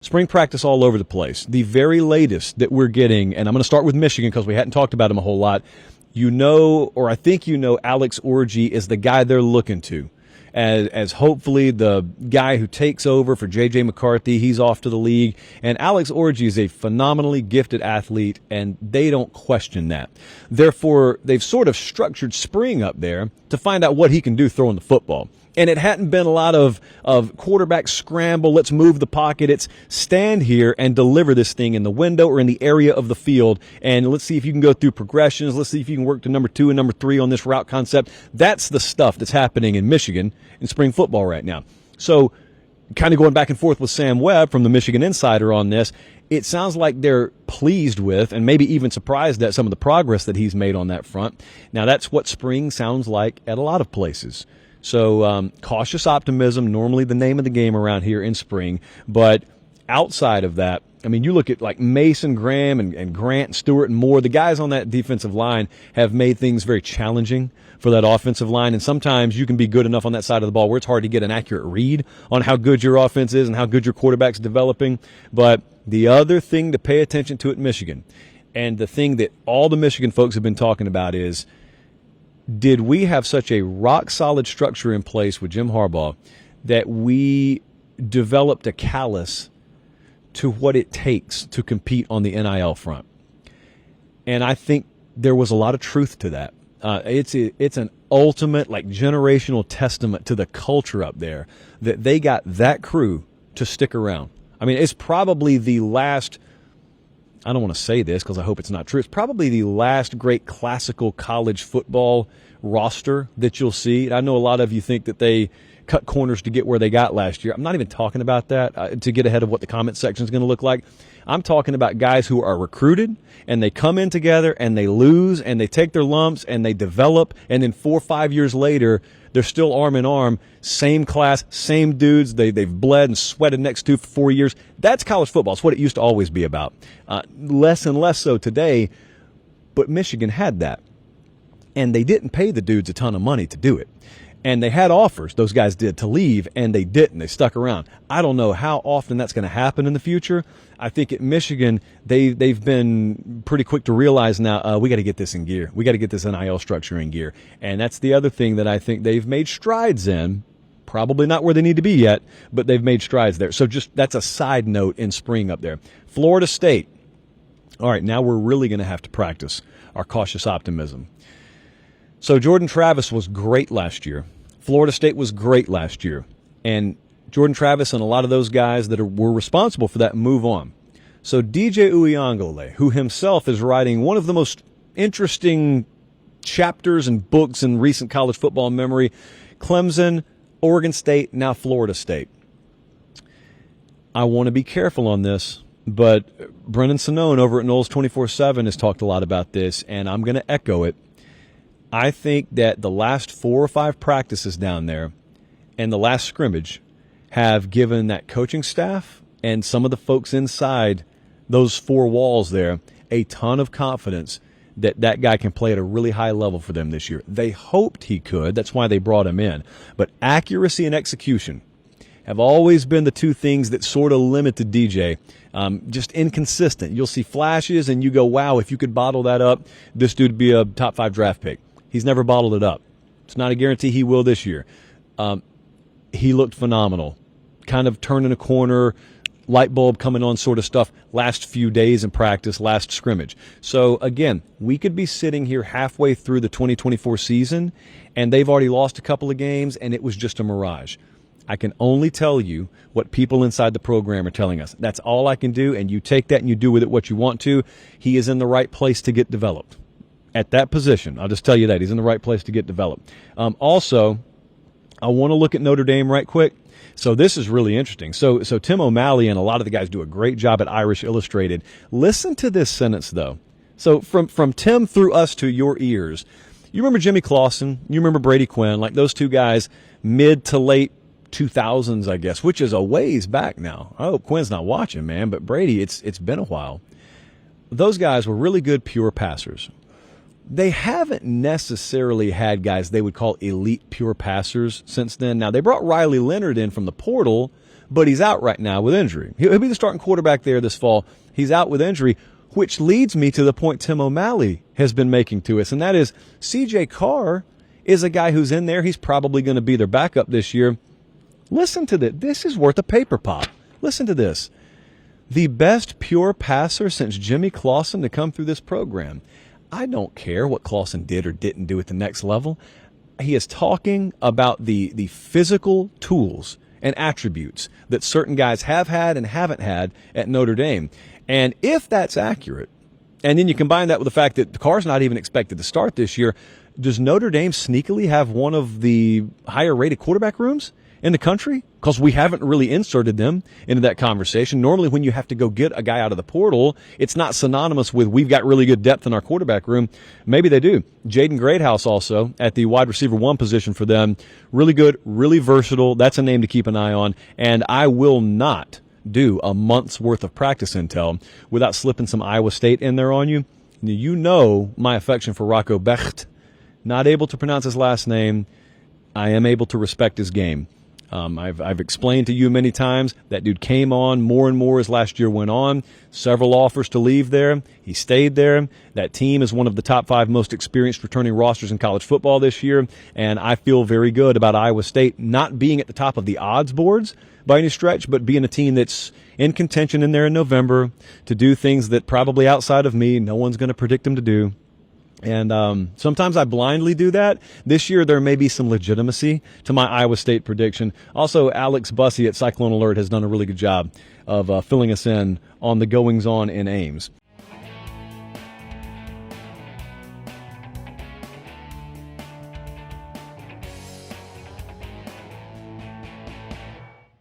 Spring practice all over the place. The very latest that we're getting, and I'm going to start with Michigan because we hadn't talked about him a whole lot. You know, or I think you know, Alex Orji is the guy they're looking to as hopefully the guy who takes over for J.J. McCarthy. He's off to the league. And Alex Orji is a phenomenally gifted athlete, and they don't question that. Therefore, they've sort of structured spring up there to find out what he can do throwing the football. And it hadn't been a lot of quarterback scramble, let's move the pocket. It's stand here and deliver this thing in the window or in the area of the field. And let's see if you can go through progressions. Let's see if you can work to number 2 and number 3 on this route concept. That's the stuff that's happening in Michigan in spring football right now. So kind of going back and forth with Sam Webb from the Michigan Insider on this, it sounds like they're pleased with and maybe even surprised at some of the progress that he's made on that front. Now, that's what spring sounds like at a lot of places. So cautious optimism, normally the name of the game around here in spring. But outside of that, I mean, you look at like Mason Graham and Grant, Stewart, and Moore. The guys on that defensive line have made things very challenging for that offensive line. And sometimes you can be good enough on that side of the ball where it's hard to get an accurate read on how good your offense is and how good your quarterback's developing. But the other thing to pay attention to at Michigan, and the thing that all the Michigan folks have been talking about is, did we have such a rock-solid structure in place with Jim Harbaugh that we developed a callus to what it takes to compete on the NIL front? And I think there was a lot of truth to that. It's an ultimate, like, generational testament to the culture up there that they got that crew to stick around. I mean, it's probably the last – I don't want to say this because I hope it's not true. It's probably the last great classical college football roster that you'll see. I know a lot of you think that they cut corners to get where they got last year. I'm not even talking about that to get ahead of what the comment section is going to look like. I'm talking about guys who are recruited and they come in together and they lose and they take their lumps and they develop, and then 4 or 5 years later they're still arm in arm, same class, same dudes they've bled and sweated next to for 4 years. That's college football. It's what it used to always be about. Less and less so today, but Michigan had that. And they didn't pay the dudes a ton of money to do it. And they had offers, those guys did, to leave, and they didn't. They stuck around. I don't know how often that's going to happen in the future. I think at Michigan, they've been pretty quick to realize now, we got to get this in gear. We got to get this NIL structure in gear. And that's the other thing that I think they've made strides in. Probably not where they need to be yet, but they've made strides there. So just that's a side note in spring up there. Florida State. All right, now we're really going to have to practice our cautious optimism. So Jordan Travis was great last year. Florida State was great last year. And Jordan Travis and a lot of those guys that were responsible for that move on. So DJ Uyunglele, who himself is writing one of the most interesting chapters and books in recent college football memory, Clemson, Oregon State, now Florida State. I want to be careful on this, but Brennan Sonnone over at Knowles 24/7 has talked a lot about this, and I'm going to echo it. I think that the last 4 or 5 practices down there and the last scrimmage have given that coaching staff and some of the folks inside those 4 walls there a ton of confidence that that guy can play at a really high level for them this year. They hoped he could. That's why they brought him in. But accuracy and execution have always been the 2 things that sort of limited DJ. Just inconsistent. You'll see flashes and you go, wow, if you could bottle that up, this dude would be a top 5 draft pick. He's never bottled it up. It's not a guarantee he will this year. He looked phenomenal. Kind of turning a corner, light bulb coming on sort of stuff last few days in practice, last scrimmage. So, again, we could be sitting here halfway through the 2024 season, and they've already lost a couple of games, and it was just a mirage. I can only tell you what people inside the program are telling us. That's all I can do, and you take that and you do with it what you want to. He is in the right place to get developed. At that position, I'll just tell you that. He's in the right place to get developed. Also, I want to look at Notre Dame right quick. So this is really interesting. So Tim O'Malley and a lot of the guys do a great job at Irish Illustrated. Listen to this sentence, though. So from Tim through us to your ears, you remember Jimmy Clausen, you remember Brady Quinn, like those 2 guys, mid to late 2000s, I guess, which is a ways back now. I hope Quinn's not watching, man, but Brady, it's been a while. Those guys were really good pure passers. They haven't necessarily had guys they would call elite pure passers since then. Now, they brought Riley Leonard in from the portal, but he's out right now with injury. He'll be the starting quarterback there this fall. He's out with injury, which leads me to the point Tim O'Malley has been making to us, and that is C.J. Carr is a guy who's in there. He's probably going to be their backup this year. Listen to this. This is worth a paper pop. Listen to this. The best pure passer since Jimmy Clausen to come through this program. I don't care what Clausen did or didn't do at the next level. He is talking about the physical tools and attributes that certain guys have had and haven't had at Notre Dame. And if that's accurate, and then you combine that with the fact that the Carr's not even expected to start this year, does Notre Dame sneakily have one of the higher-rated quarterback rooms in the country? Because we haven't really inserted them into that conversation. Normally when you have to go get a guy out of the portal, it's not synonymous with we've got really good depth in our quarterback room. Maybe they do. Jaden Greathouse also at the wide receiver 1 position for them. Really good, really versatile. That's a name to keep an eye on. And I will not do a month's worth of practice intel without slipping some Iowa State in there on you. You know my affection for Rocco Becht. Not able to pronounce his last name. I am able to respect his game. I've explained to you many times that dude came on more and more as last year went on. Several offers to leave there. He stayed there. That team is one of the top 5 most experienced returning rosters in college football this year, and I feel very good about Iowa State not being at the top of the odds boards by any stretch, but being a team that's in contention in there in November to do things that probably outside of me, no one's going to predict them to do. And sometimes I blindly do that. This year there may be some legitimacy to my Iowa State prediction. Also, Alex Bussey at Cyclone Alert has done a really good job of filling us in on the goings-on in Ames.